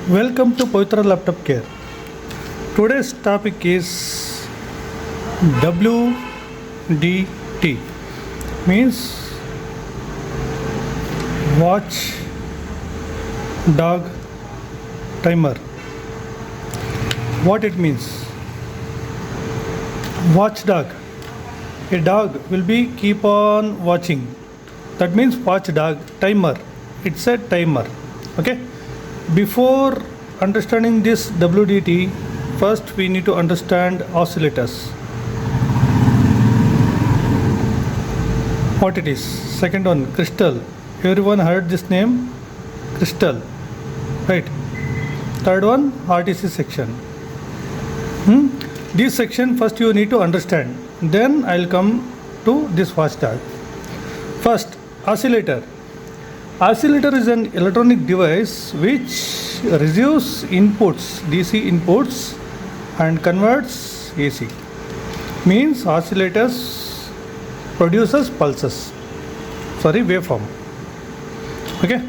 Welcome to Pavithra Laptop Care. Today's topic is WDT, means watch dog timer. What it means? Watchdog. A dog will be keep on watching. That means watchdog timer. It's a timer. Okay. Before understanding this WDT, first we need to understand oscillators. What it is? Second one, crystal. Everyone heard this name? Crystal. Right. Third one, RTC section. This section first you need to understand. Then I'll come to this watchdog. First, oscillator. Oscillator is an electronic device which receives inputs, DC inputs, and converts AC. Means oscillators produces pulses. Waveform. Okay.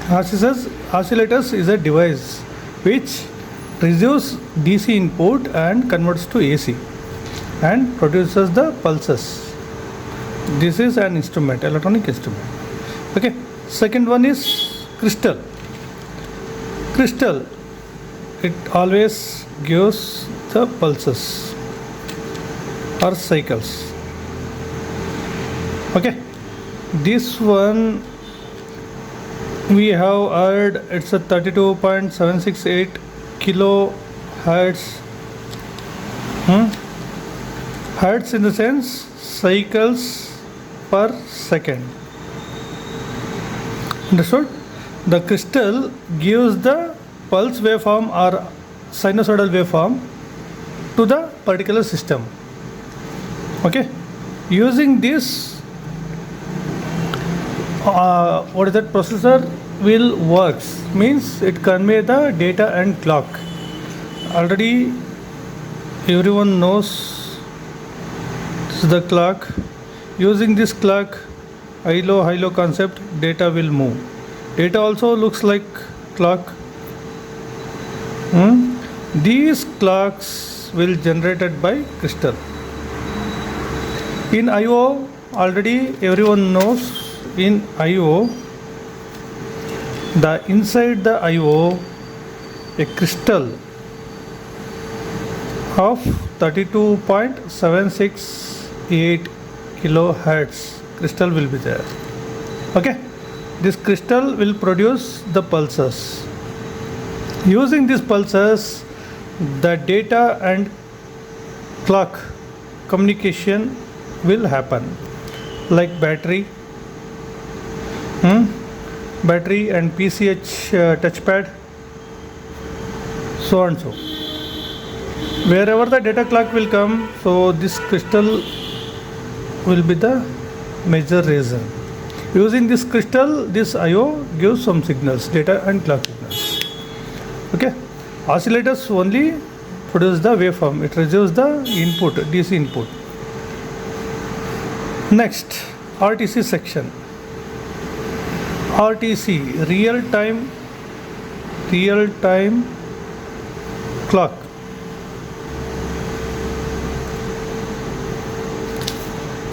Oscillators is a device which receives DC input and converts to AC and produces the pulses. This is an instrument, electronic instrument. Okay. Second one is crystal. Crystal, it always gives the pulses or cycles. Okay. This one we have heard, it's a 32.768 kilohertz. Hertz in the sense cycles per second. Understood? The crystal gives the pulse waveform or sinusoidal waveform to the particular system. Okay. Using this, what is that processor will works, means it convey the data and clock. Already everyone knows this is the clock. Using this clock, high-low concept, data will move. Data also looks like clock. These clocks will generated by crystal. In I/O, already everyone knows, in I/O, the inside the I/O, a crystal of 32.768 kilohertz crystal will be there. Okay. This crystal will produce the pulses. Using these pulses, the data and clock communication will happen, like battery and PCH touchpad, so and so. Wherever the data clock will come, so this crystal will be the major reason. Using this crystal, this I/O gives some signals, data and clock signals. Okay. Oscillators only produce the waveform. It receives the input, DC input. Next, RTC section. RTC, real time clock.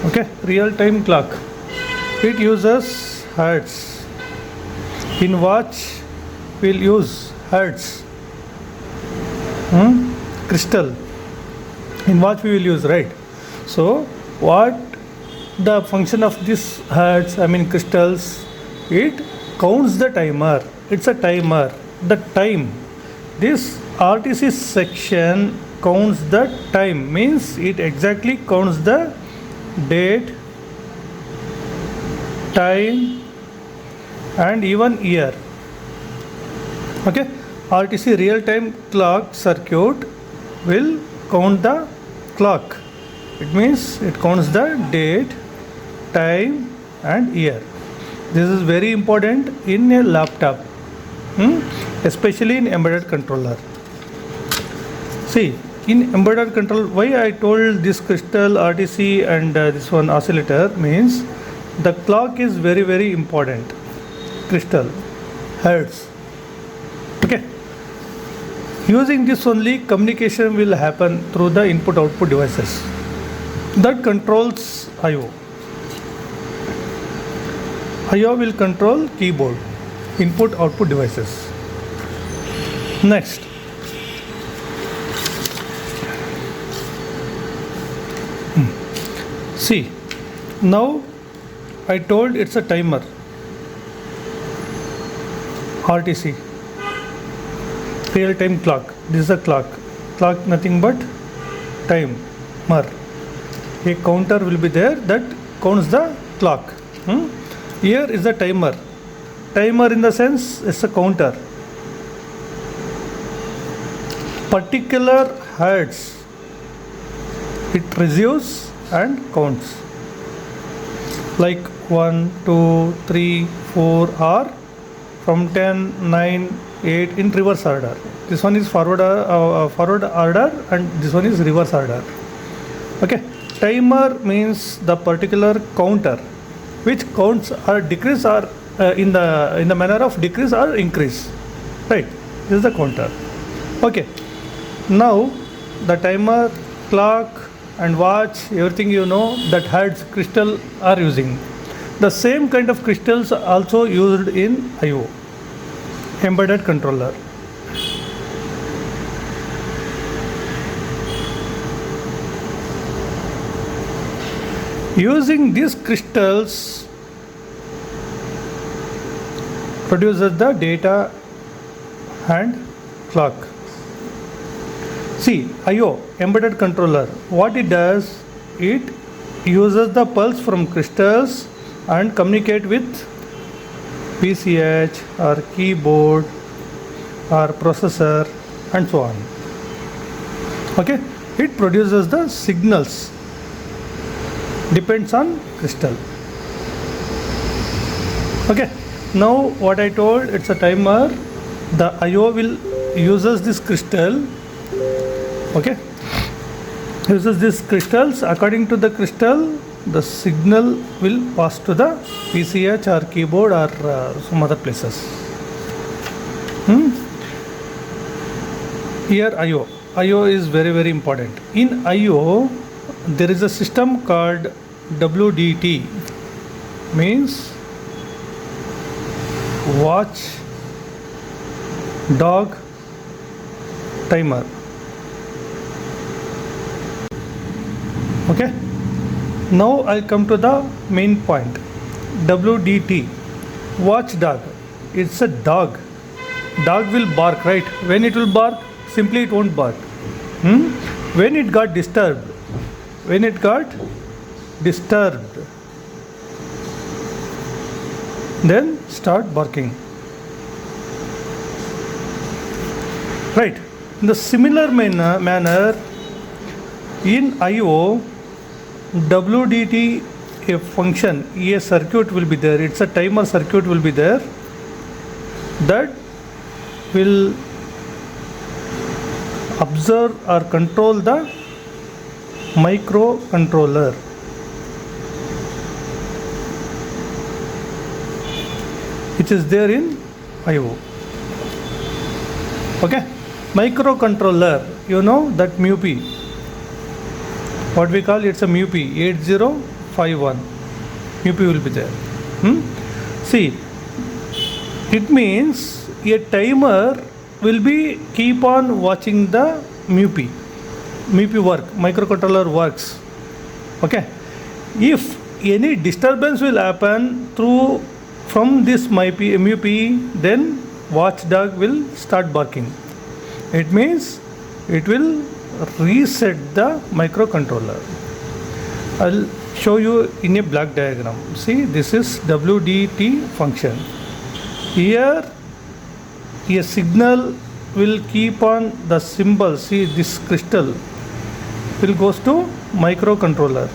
Okay, real time clock. It uses hertz. In watch, we'll use hertz. Crystal. In watch we will use, right? So, what the function of this hertz, crystals, it counts the timer. It's a timer. The time. This RTC section counts the time. Means it exactly counts the date, time, and even year. Okay. RTC real time clock circuit will count the clock. It means it counts the date, time, and year. This is very important in a laptop, especially in embedded controller. See, in embedded control, why I told this crystal, RTC, and this one oscillator means the clock is very important. Crystal, hertz. Okay. Using this only, communication will happen through the input output devices that controls I/O. I/O will control keyboard, input output devices. Next, see, now I told it's a timer, RTC, real time clock. This is a clock nothing but timer. A counter will be there that counts the clock. Here is a timer. Timer in the sense it's a counter. Particular hertz it receives and counts. Like 1, 2, 3, 4 or from 10, 9, 8 in reverse order. This one is forward order and this one is reverse order. Okay. Timer means the particular counter which counts or decrease or in the manner of decrease or increase. Right. This is the counter. Okay. Now the timer, clock and watch, everything you know that hertz crystal are using. The same kind of crystals are also used in I/O, embedded controller. Using these crystals produces the data and clock. See, I/O, embedded controller, what it does, it uses the pulse from crystals and communicate with PCH or keyboard or processor and so on. Okay, it produces the signals, depends on crystal. Okay, now what I told, it's a timer. The I/O will uses this crystal. Okay, uses these crystals. According to the crystal, the signal will pass to the PCH or keyboard or some other places. Here I/O. I/O is very, very important. In I/O, there is a system called WDT, means watch, dog, timer. Okay. Now I'll come to the main point. WDT, watchdog. It's a dog. Dog will bark, right? When it will bark, simply it won't bark. When it got disturbed, then start barking. Right. In the similar manner, in I/O, WDT a function, a circuit will be there. It's a timer circuit will be there that will observe or control the microcontroller. Which is there in I/O. Okay, microcontroller, you know that MUPI, what we call it's a MUPI 8051. MUPI will be there. See, it means a timer will be keep on watching the MUPI work, microcontroller works. Okay, if any disturbance will happen from this MUPI, then watchdog will start barking. It means it will reset the microcontroller. I'll show you in a black diagram. See, this is WDT function. Here a signal will keep on the symbol. See, this crystal will goes to microcontroller.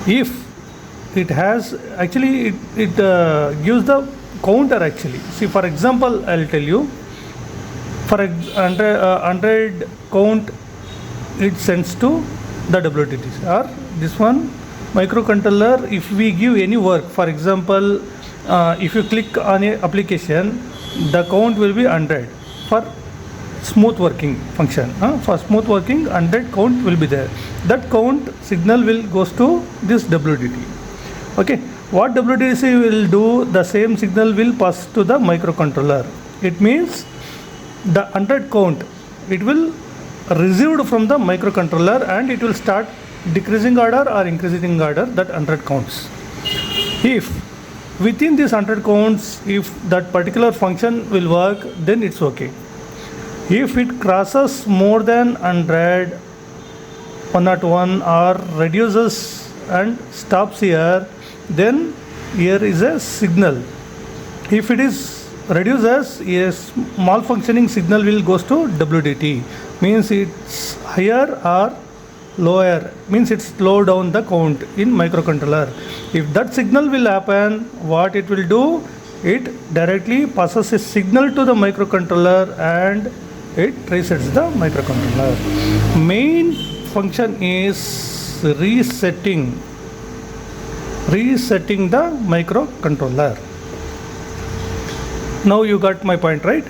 If it has, actually it gives the counter actually. See, for example, I'll tell you, for 100 count it sends to the WDT, or this one microcontroller, if we give any work, for example if you click on a application, the count will be 100 for smooth working function. For smooth working, 100 count will be there. That count signal will goes to this WDT. Okay, what WDC will do, the same signal will pass to the microcontroller. It means the 100 count, it will received from the microcontroller and it will start decreasing order or increasing order, that 100 counts. If within this 100 counts, if that particular function will work, then it's okay. If it crosses more than 100, 101 or reduces and stops here, then here is a signal. If it is reduces, a malfunctioning signal will goes to WDT, means it's higher or lower, means it's slow down the count in microcontroller. If that signal will happen, what it will do, it directly passes a signal to the microcontroller and it resets the microcontroller. Main function is resetting the microcontroller. Now you got my point, right?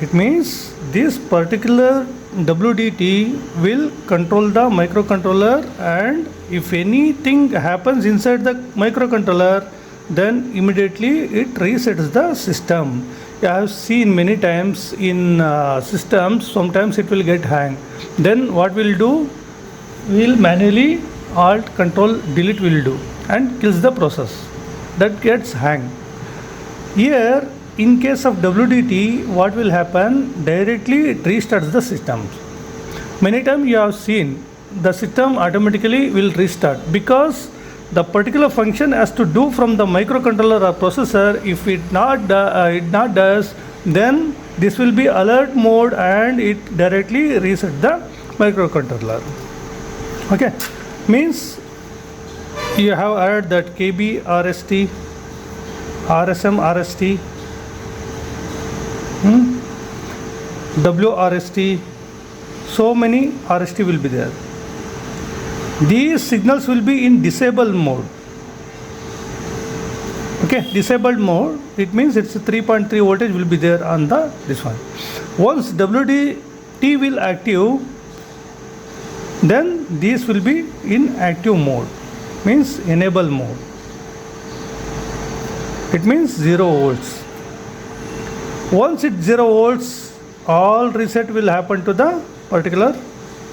It means this particular WDT will control the microcontroller, and if anything happens inside the microcontroller, then immediately it resets the system. I have seen many times in systems, sometimes it will get hang. Then what we'll do, we'll manually alt control delete will do and kills the process that gets hang. Here in case of WDT, what will happen, directly it restarts the system. Many times you have seen the system automatically will restart because the particular function has to do from the microcontroller or processor. If it not does, then this will be alert mode and it directly reset the microcontroller. Okay, means you have heard that KB RST, RSM RST, WRST, so many RST will be there. These signals will be in disabled mode. Okay, disabled mode, it means it's a 3.3 voltage will be there on this one. Once WDT will active, then these will be in active mode, means enable mode. It means 0 volts. Once it's 0 volts, all reset will happen to the particular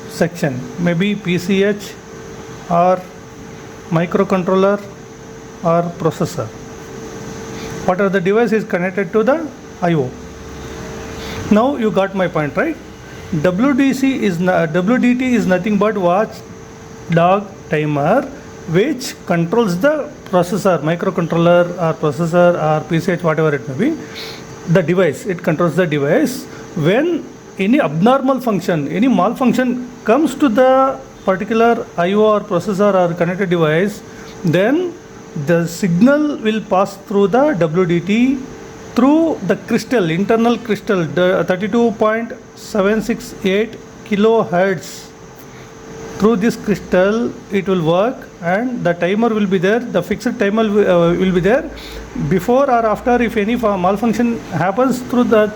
section, maybe PCH or microcontroller or processor. Whatever the device is connected to the I/O. Now you got my point, right? WDT is nothing but watchdog timer, which controls the processor, microcontroller or processor or PCH, whatever it may be. The device, it controls the device. When any abnormal function, any malfunction comes to the particular I/O or processor or connected device, then the signal will pass through the WDT through the crystal, internal crystal, the 32.768 kilohertz. Through this crystal it will work and the timer will be there, the fixed timer will be there. Before or after, if any malfunction happens through that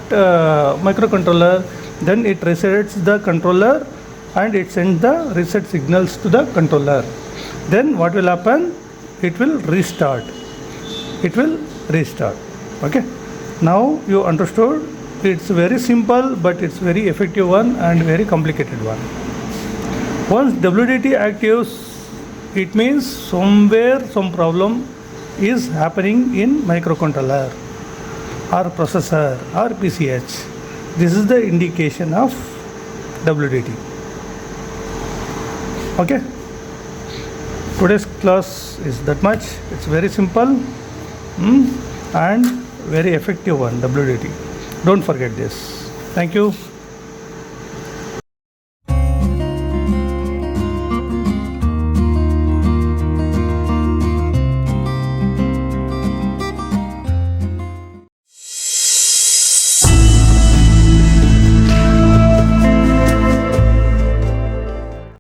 microcontroller, then it resets the controller and it sends the reset signals to the controller. Then what will happen? It will restart. It will restart. Okay. Now you understood. It's very simple, but it's very effective one and very complicated one. Once WDT actives, it means somewhere some problem is happening in microcontroller or processor or PCH. This is the indication of WDT. Okay. Today's class is that much. It's very simple and very effective one, WDT. Don't forget this. Thank you.